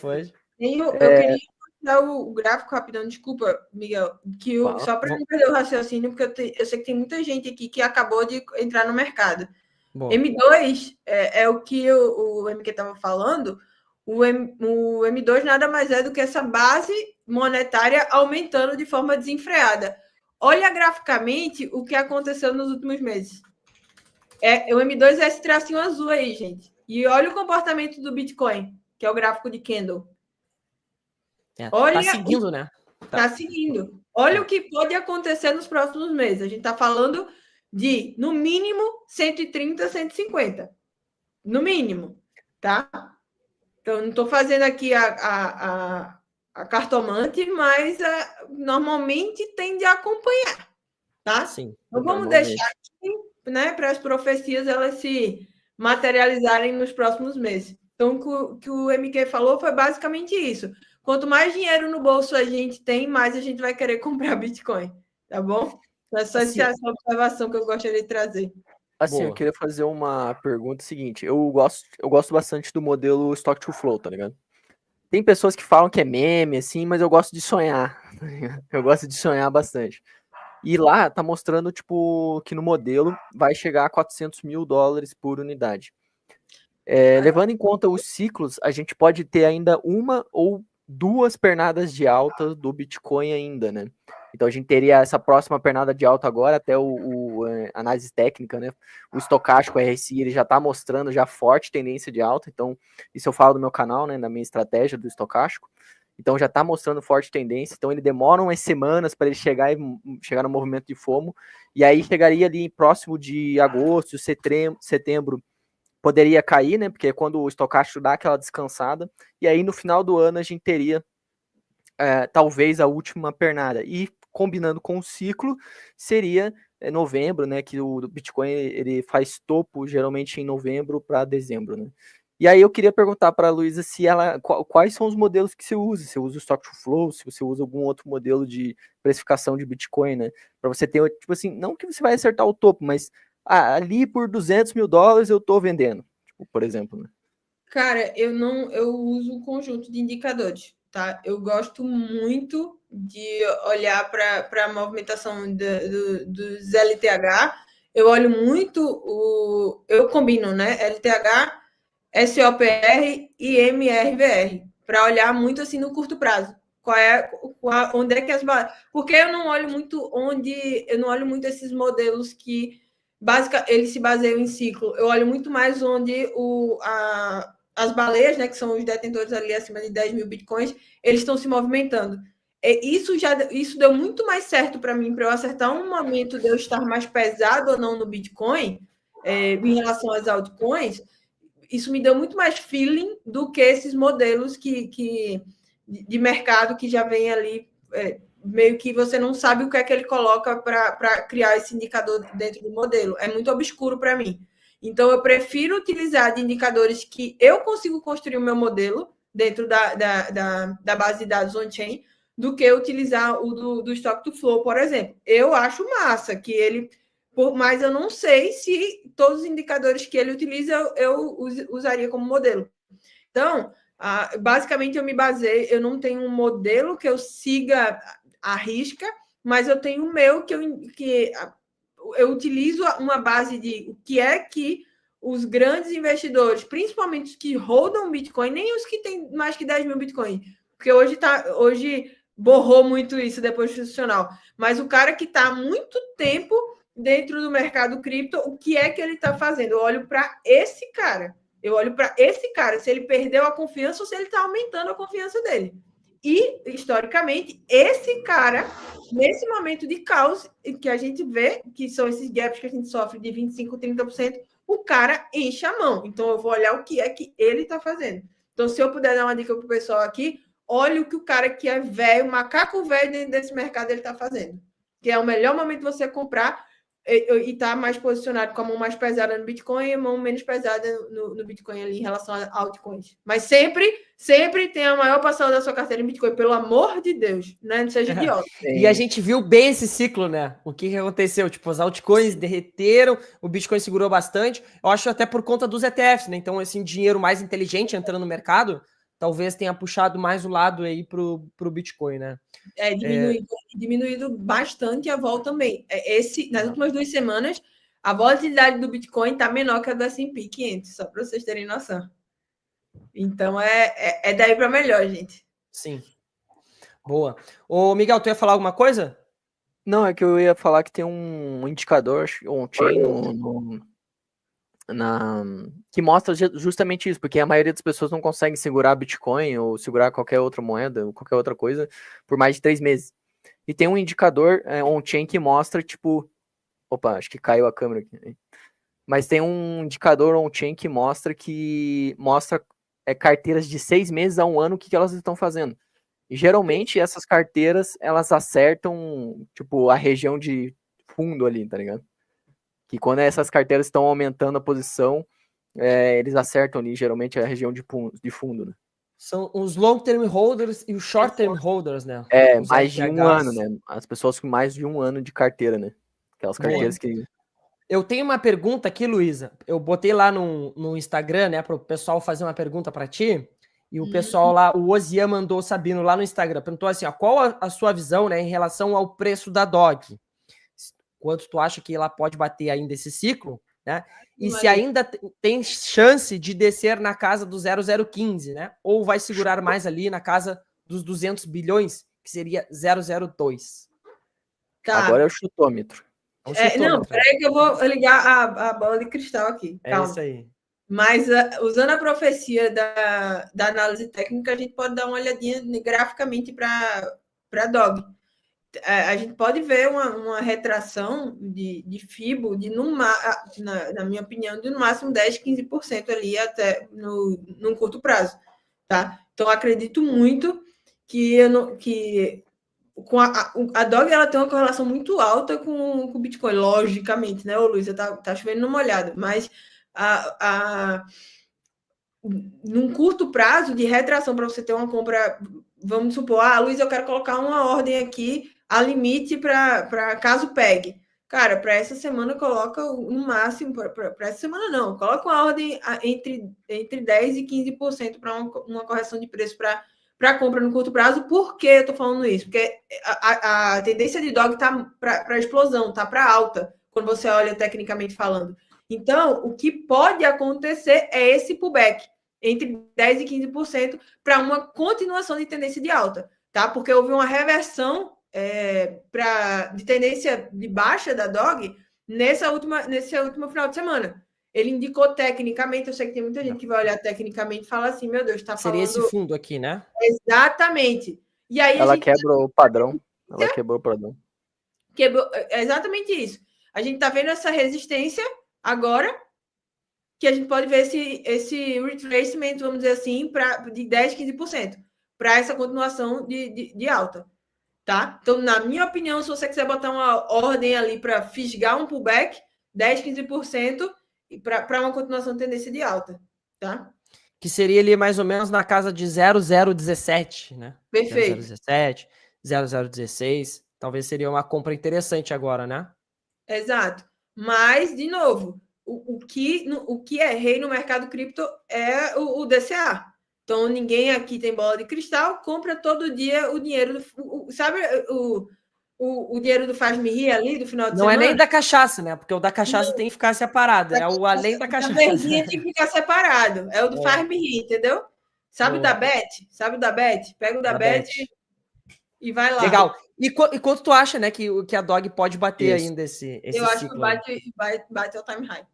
Pode. Eu queria mostrar o gráfico rapidão, desculpa, Miguel, só para não perder o raciocínio, porque eu sei que tem muita gente aqui que acabou de entrar no mercado. Bom. M2 é o que o MQ estava falando. O M2 nada mais é do que essa base monetária aumentando de forma desenfreada. Olha graficamente o que aconteceu nos últimos meses. O M2 é esse tracinho azul aí, gente. E olha o comportamento do Bitcoin, que é o gráfico de Candle. Tá seguindo, né? Tá seguindo. Olha o que pode acontecer nos próximos meses. A gente tá falando de, no mínimo, 130, 150. No mínimo, tá? Então, não estou fazendo aqui a cartomante, mas normalmente tende a acompanhar, tá? Sim. Então, vamos deixar aqui, né, para as profecias elas se materializarem nos próximos meses. Então, o que o MQ falou foi basicamente isso. Quanto mais dinheiro no bolso a gente tem, mais a gente vai querer comprar Bitcoin, tá bom? É só essa observação que eu gostaria de trazer. Assim, eu queria fazer uma pergunta seguinte. Eu gosto bastante do modelo Stock to Flow, tá ligado? Tem pessoas que falam que é meme, assim, mas eu gosto de sonhar. Eu gosto de sonhar bastante. E lá tá mostrando, tipo, que no modelo vai chegar a $400 mil por unidade. Levando em conta os ciclos, a gente pode ter ainda uma ou duas pernadas de alta do Bitcoin ainda, né? Então a gente teria essa próxima pernada de alta agora, até análise técnica, né? O estocástico, o RSI, ele já tá mostrando já forte tendência de alta, então isso eu falo do meu canal, né? Na minha estratégia do estocástico. Então já tá mostrando forte tendência, então ele demora umas semanas para ele chegar no movimento de FOMO, e aí chegaria ali próximo de agosto, setembro, poderia cair, né? Porque é quando o estocástico dá aquela descansada, e aí no final do ano a gente teria talvez a última pernada. E combinando com o ciclo, seria novembro, né? Que o Bitcoin ele faz topo geralmente em novembro para dezembro, né? E aí eu queria perguntar para a Luísa se quais são os modelos que você usa, se você usa o Stock to Flow, se você usa algum outro modelo de precificação de Bitcoin, né? Para você ter, tipo assim, não que você vai acertar o topo, mas ali por $200 mil eu tô vendendo, tipo, por exemplo, né? Cara, eu uso um conjunto de indicadores, tá? Eu gosto muito de olhar para a movimentação dos LTH. Eu olho muito eu combino, né? LTH, SOPR e MRVR, para olhar muito assim no curto prazo. Onde é que porque eu não olho muito esses modelos que eles se baseiam em ciclo. Eu olho muito mais onde as baleias, né, que são os detentores ali acima de 10 mil bitcoins, eles estão se movimentando. Isso deu muito mais certo para mim, para eu acertar um momento de eu estar mais pesado ou não no Bitcoin, em relação às altcoins. Isso me deu muito mais feeling do que esses modelos de mercado que já vem ali, meio que você não sabe o que é que ele coloca para criar esse indicador dentro do modelo. É muito obscuro para mim. Então, eu prefiro utilizar de indicadores que eu consigo construir o meu modelo dentro da base de dados on-chain do que utilizar o do Stock to Flow, por exemplo. Eu acho massa que ele... Mas eu não sei se todos os indicadores que ele utiliza eu usaria como modelo. Então, basicamente, eu não tenho um modelo que eu siga à risca, mas eu tenho o meu que eu utilizo uma base de o que é que os grandes investidores, principalmente os que rodam Bitcoin, nem os que têm mais que 10 mil Bitcoin, porque hoje borrou muito isso depois do institucional, mas o cara que está há muito tempo dentro do mercado cripto, o que é que ele está fazendo? Eu olho para esse cara. Se ele perdeu a confiança ou se ele está aumentando a confiança dele. E, historicamente, esse cara, nesse momento de caos que a gente vê, que são esses gaps que a gente sofre de 25%, 30%, o cara enche a mão. Então, eu vou olhar o que é que ele está fazendo. Então, se eu puder dar uma dica para o pessoal aqui, olhe o que o cara que é velho, macaco velho dentro desse mercado, ele está fazendo. Que é o melhor momento de você comprar e tá mais posicionado com a mão mais pesada no Bitcoin e a mão menos pesada no Bitcoin ali em relação a altcoins. Mas sempre tem a maior parcela da sua carteira em Bitcoin, pelo amor de Deus, né? Não seja idiota. E a gente viu bem esse ciclo, né? O que aconteceu? Tipo, as altcoins derreteram, o Bitcoin segurou bastante. Eu acho até por conta dos ETFs, né? Então, assim, dinheiro mais inteligente entrando no mercado, talvez tenha puxado mais o lado aí pro Bitcoin, né? Diminuído bastante a vol também. Nas últimas 2 semanas, a volatilidade do Bitcoin está menor que a do S&P 500, só para vocês terem noção. Então, é daí para melhor, gente. Sim. Boa. Ô, Miguel, tu ia falar alguma coisa? Não, é que eu ia falar que tem um indicador on-chain que mostra justamente isso, porque a maioria das pessoas não consegue segurar Bitcoin ou segurar qualquer outra moeda ou qualquer outra coisa por mais de 3 meses. E tem um indicador on-chain que mostra, tipo... Opa, acho que caiu a câmera aqui. Mas tem um indicador on-chain que mostra carteiras de 6 meses a 1 ano, o que elas estão fazendo. E geralmente essas carteiras, elas acertam, tipo, a região de fundo ali, tá ligado? Que quando essas carteiras estão aumentando a posição, eles acertam ali, geralmente, a região de fundo, né? São os long-term holders e os short-term holders, né? Os Mais de 1 ano, LTHs. né? As pessoas com mais de 1 ano de carteira, né? Aquelas carteiras que... Eu tenho uma pergunta aqui, Luísa. Eu botei lá no Instagram, né, para o pessoal fazer uma pergunta para ti. E o pessoal lá, o Osian mandou o Sabino lá no Instagram. Perguntou assim, ó, qual a sua visão, né, em relação ao preço da DOG? Quanto tu acha que ela pode bater ainda esse ciclo, né? E se ainda tem chance de descer na casa do 0,015, né? Ou vai segurar mais ali na casa dos 200 bilhões, que seria 0,02. Tá. Agora é o chutômetro. Não, peraí que eu vou ligar a bola de cristal aqui. Calma. É isso aí. Mas, usando a profecia da análise técnica, a gente pode dar uma olhadinha graficamente para DOG. A gente pode ver uma retração de FIBO na minha opinião, de no máximo 10%, 15% ali até num curto prazo. Tá? Então, acredito muito que a DOG ela tem uma correlação muito alta com o Bitcoin, logicamente, né, ô Luísa? Tá chovendo numa olhada, mas num curto prazo de retração para você ter uma compra, vamos supor, Luísa, eu quero colocar uma ordem aqui a limite para caso pegue. Cara, para essa semana coloca no máximo, para essa semana não, coloca uma ordem entre 10% e 15% para uma correção de preço para compra no curto prazo. Por que eu estou falando isso? Porque a tendência de DOG está para explosão, está para alta, quando você olha tecnicamente falando. Então, o que pode acontecer é esse pullback entre 10% e 15% para uma continuação de tendência de alta, tá? Porque houve uma reversão de tendência de baixa da DOG nesse último final de semana. Ele indicou tecnicamente, eu sei que tem muita gente que vai olhar tecnicamente e fala assim, meu Deus, está falando... Seria esse fundo aqui, né? Exatamente. E aí ela quebrou o padrão. Ela quebrou o padrão. É exatamente isso. A gente está vendo essa resistência agora, que a gente pode ver esse retracement, vamos dizer assim, de 10%, 15%, para essa continuação de alta. Tá? Então, na minha opinião, se você quiser botar uma ordem ali para fisgar um pullback, 10%, 15%, para uma continuação de tendência de alta. Tá? Que seria ali mais ou menos na casa de 0,017, né? Perfeito. 0,017, 0,016. Talvez seria uma compra interessante agora, né? Exato. Mas, de novo, o que é rei no mercado cripto é o DCA. Então, ninguém aqui tem bola de cristal, compra todo dia o dinheiro sabe o dinheiro do faz-me rir ali, do final de semana? Não é nem da cachaça, né? Porque o da cachaça tem que ficar separado. É o além da cachaça. A verdinha tem que ficar separado. É o do faz-me rir, entendeu? Sabe o da Bet? Sabe o da Bet? Pega o da Bet e vai lá. Legal. E quanto tu acha, né, que a DOG pode bater ainda esse Eu acho ciclo? Que bate ao time high.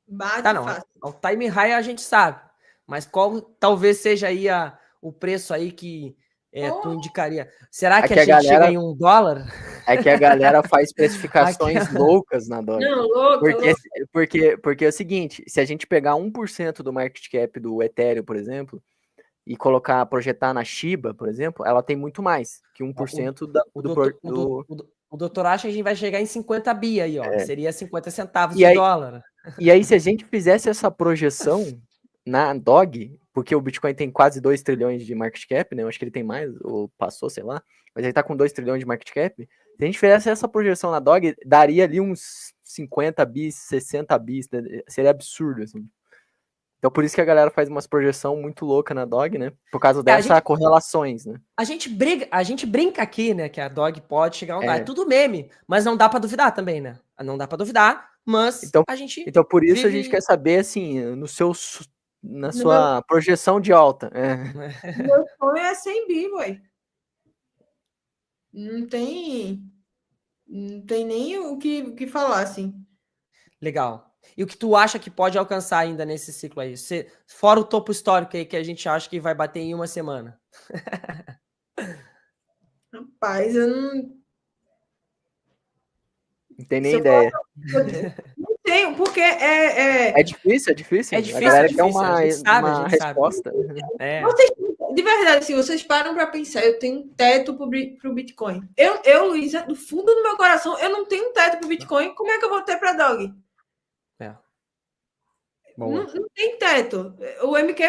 Bate fácil. O time high a gente sabe. Mas qual talvez seja aí o preço aí que tu indicaria? Será que a gente chega em $1? É que a galera faz especificações loucas na DOG. Não, louco. Porque é o seguinte, se a gente pegar 1% do market cap do Ethereum, por exemplo, e projetar na Shiba, por exemplo, ela tem muito mais que 1% O doutor acha que a gente vai chegar em 50 bi aí, ó. Seria 50 centavos de dólar. E aí, se a gente fizesse essa projeção na DOG, porque o Bitcoin tem quase 2 trilhões de market cap, né? Eu acho que ele tem mais, ou passou, sei lá. Mas ele tá com 2 trilhões de market cap. Se a gente fizesse essa projeção na DOG, daria ali uns 50 bis, 60 bis. Né? Seria absurdo, assim. Então por isso que a galera faz umas projeção muito louca na Dog, né? Por causa a dessas gente- correlações, né? A gente brinca aqui, né, que a Dog pode chegar a um dado. É. É tudo meme, mas não dá pra duvidar também, né? Não dá pra duvidar, mas Então, a gente então por isso a gente vive... quer saber, assim, na No meu, sua projeção de alta. meu sonho é 100 bi, boy. Não tem nem o que falar, assim. Legal. E o que tu acha que pode alcançar ainda nesse ciclo aí? Fora o topo histórico aí que a gente acha que vai bater em uma semana. Rapaz, eu não, Não tem se nem eu falar, ideia. não tenho, porque É difícil, é difícil. É A difícil, galera é quer difícil. A gente sabe, a uma gente sabe. resposta. É. vocês, de verdade, se vocês param para pensar, eu tenho um teto para o Bitcoin. Luísa, do fundo do meu coração, eu não tenho um teto para o Bitcoin. Como é que eu vou ter para Dog? É. Não tem teto. O MQ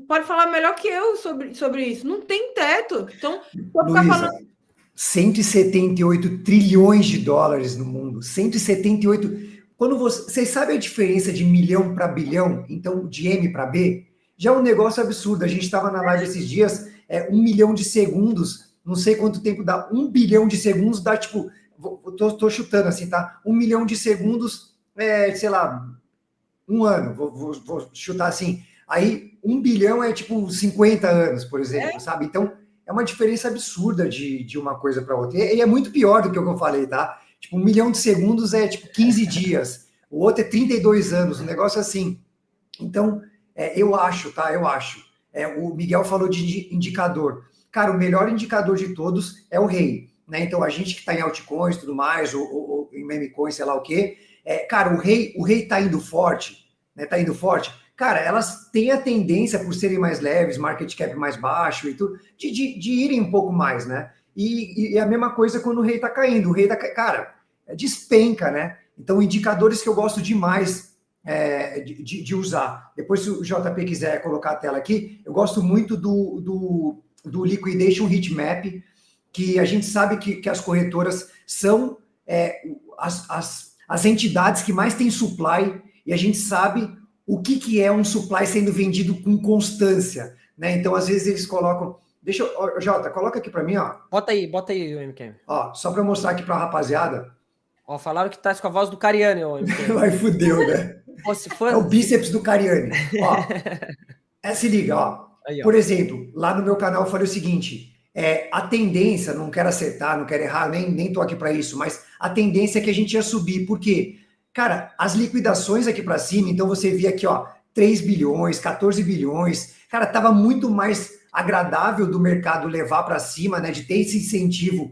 pode falar melhor que eu sobre isso. Não tem teto. Então, vou ficar Luísa, falando. 178 trilhões de dólares no mundo. 178. Quando vocês sabem a diferença de milhão para bilhão, então de M para B, já é um negócio absurdo. A gente estava na live esses dias, 1 milhão de segundos, não sei quanto tempo dá, 1 bilhão de segundos dá tipo, tô chutando assim, tá? 1 milhão de segundos, sei lá, um ano, vou chutar assim. Aí 1 bilhão é tipo 50 anos, por exemplo, sabe? Então é uma diferença absurda de uma coisa para outra. E é muito pior do que o que eu falei, tá? Tipo, 1 milhão de segundos é tipo 15 dias, o outro é 32 anos, um negócio assim. Então, eu acho, tá? Eu acho. O Miguel falou de indicador. Cara, o melhor indicador de todos é o rei, né? Então, a gente que está em altcoins e tudo mais, ou em meme coins, sei lá o quê, cara, o rei tá indo forte, né? Tá indo forte. Cara, elas têm a tendência, por serem mais leves, market cap mais baixo e tudo, de irem um pouco mais, né? E a mesma coisa quando o rei tá caindo. O rei tá, cara, despenca, né? Então, indicadores que eu gosto demais de usar. Depois, se o JP quiser colocar a tela aqui, eu gosto muito do Liquidation Heatmap, que a gente sabe que as corretoras são as entidades que mais têm supply, e a gente sabe o que é um supply sendo vendido com constância, né? Então, às vezes, eles colocam... Deixa eu... Jota, coloca aqui para mim, ó. Bota aí o MK. Ó, só para mostrar aqui para a rapaziada. Ó, falaram que tá com a voz do Cariani, ó. Vai, fudeu, né? Pô, se for... É o bíceps do Cariani. Ó, se liga, ó. Aí, ó. Por exemplo, lá no meu canal eu falei o seguinte, a tendência, não quero acertar, não quero errar, nem tô aqui para isso, mas a tendência é que a gente ia subir, por quê? Cara, as liquidações aqui para cima, então você via aqui, ó, 3 bilhões, 14 bilhões, cara, tava muito mais agradável do mercado levar para cima, né, de ter esse incentivo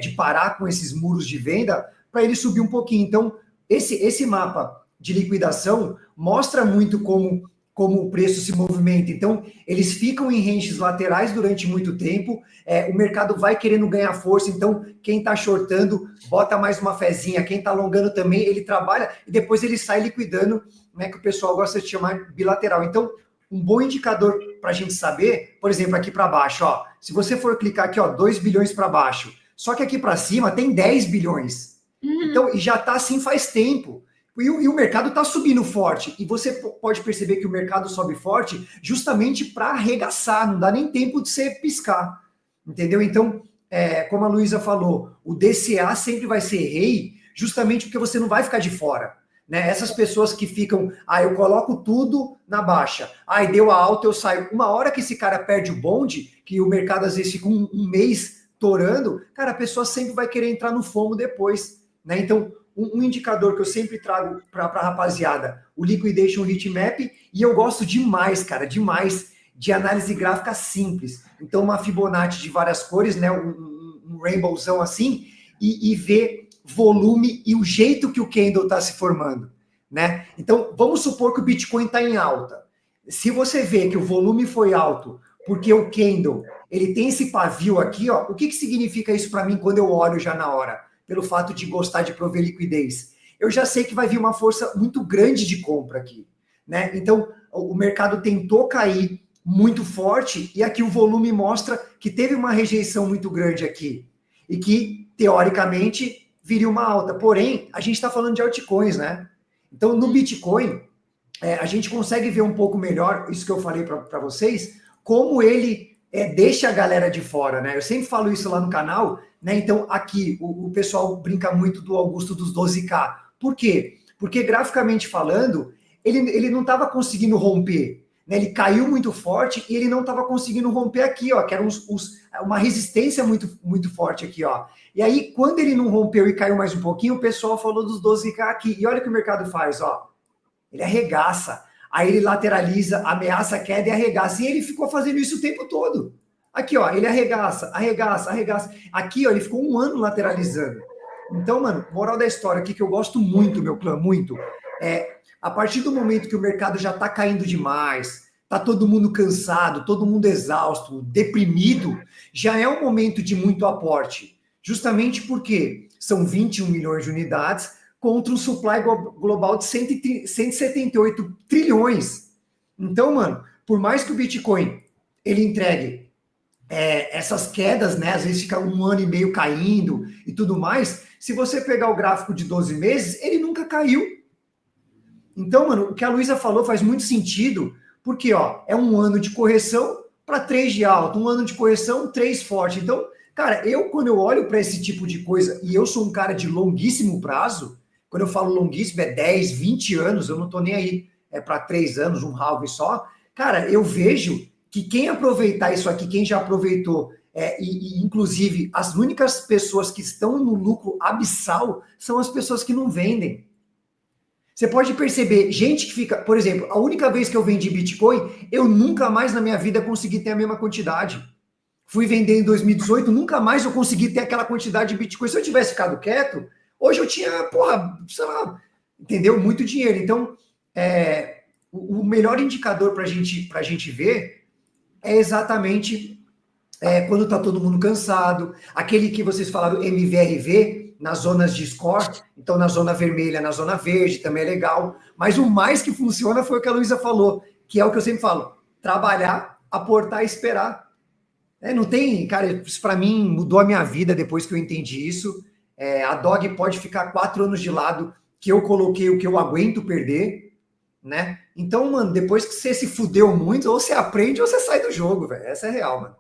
de parar com esses muros de venda, para ele subir um pouquinho. Então, esse mapa de liquidação mostra muito como o preço se movimenta. Então, eles ficam em ranges laterais durante muito tempo, o mercado vai querendo ganhar força, então quem está shortando bota mais uma fezinha, quem está alongando também, ele trabalha e depois ele sai liquidando, né, que o pessoal gosta de chamar bilateral. Então, um bom indicador para a gente saber, por exemplo, aqui para baixo, ó, se você for clicar aqui, ó, 2 bilhões para baixo, só que aqui para cima tem 10 bilhões. Então, e já está assim faz tempo. E o mercado está subindo forte. E você pode perceber que o mercado sobe forte justamente para arregaçar, não dá nem tempo de você piscar. Entendeu? Então, como a Luísa falou, o DCA sempre vai ser rei, justamente porque você não vai ficar de fora. Né? Essas pessoas que ficam, eu coloco tudo na baixa, deu a alta, eu saio. Uma hora que esse cara perde o bonde, que o mercado às vezes fica um mês torando, cara, a pessoa sempre vai querer entrar no FOMO depois. Né? Então, um indicador que eu sempre trago para a rapaziada, o Liquidation Heatmap, e eu gosto demais, cara, demais, de análise gráfica simples. Então, uma Fibonacci de várias cores, né, um rainbowzão assim, e ver volume e o jeito que o candle está se formando. Né? Então, vamos supor que o Bitcoin está em alta. Se você vê que o volume foi alto, porque o candle ele tem esse pavio aqui, ó, o que significa isso para mim quando eu olho já na hora? Pelo fato de gostar de prover liquidez. Eu já sei que vai vir uma força muito grande de compra aqui. Né? Então, o mercado tentou cair muito forte e aqui o volume mostra que teve uma rejeição muito grande aqui e que, teoricamente, viria uma alta. Porém, a gente está falando de altcoins, né? Então, no Bitcoin, a gente consegue ver um pouco melhor isso que eu falei para vocês, como ele deixa a galera de fora, né? Eu sempre falo isso lá no canal, né? Então, aqui, o pessoal brinca muito do Augusto dos 12K. Por quê? Porque, graficamente falando, ele não estava conseguindo romper, né? Ele caiu muito forte e ele não estava conseguindo romper aqui, ó, que era uma resistência muito, muito forte aqui, ó. E aí, quando ele não rompeu e caiu mais um pouquinho, o pessoal falou dos 12K aqui. E olha o que o mercado faz, ó. Ele arregaça. Aí ele lateraliza, ameaça a queda e arregaça. E ele ficou fazendo isso o tempo todo. Aqui, ó, ele arregaça, arregaça, arregaça. Aqui, ó, ele ficou 1 ano lateralizando. Então, mano, moral da história aqui que eu gosto muito, meu clã, muito. A partir do momento que o mercado já tá caindo demais, tá todo mundo cansado, todo mundo exausto, deprimido, já é um momento de muito aporte. Justamente porque são 21 milhões de unidades contra um supply global de 178 trilhões. Então, mano, por mais que o Bitcoin ele entregue essas quedas, né? Às vezes fica 1 ano e meio caindo e tudo mais. Se você pegar o gráfico de 12 meses, ele nunca caiu. Então, mano, o que a Luísa falou faz muito sentido, porque, ó, é 1 ano de correção para 3 de alta, 1 ano de correção, 3 forte. Então, cara, quando eu olho para esse tipo de coisa, e eu sou um cara de longuíssimo prazo, quando eu falo longuíssimo, 10, 20 anos, eu não tô nem aí para 3 anos, um halving só. Cara, eu vejo que quem aproveitar isso aqui, quem já aproveitou, e inclusive as únicas pessoas que estão no lucro abissal são as pessoas que não vendem. Você pode perceber, gente que fica, por exemplo, a única vez que eu vendi Bitcoin, eu nunca mais na minha vida consegui ter a mesma quantidade. Fui vender em 2018, nunca mais eu consegui ter aquela quantidade de Bitcoin. Se eu tivesse ficado quieto, hoje eu tinha, porra, sei lá, entendeu? Muito dinheiro. Então, o melhor indicador para a gente ver é exatamente quando está todo mundo cansado, aquele que vocês falaram, MVRV, nas zonas de score, então na zona vermelha, na zona verde, também é legal, mas o mais que funciona foi o que a Luísa falou, que é o que eu sempre falo, trabalhar, aportar e esperar. Não tem, cara, isso para mim mudou a minha vida depois que eu entendi isso. A Dog pode ficar 4 anos de lado, que eu coloquei o que eu aguento perder, né? Então, mano, depois que você se fudeu muito, ou você aprende ou você sai do jogo, velho. Essa é real, mano.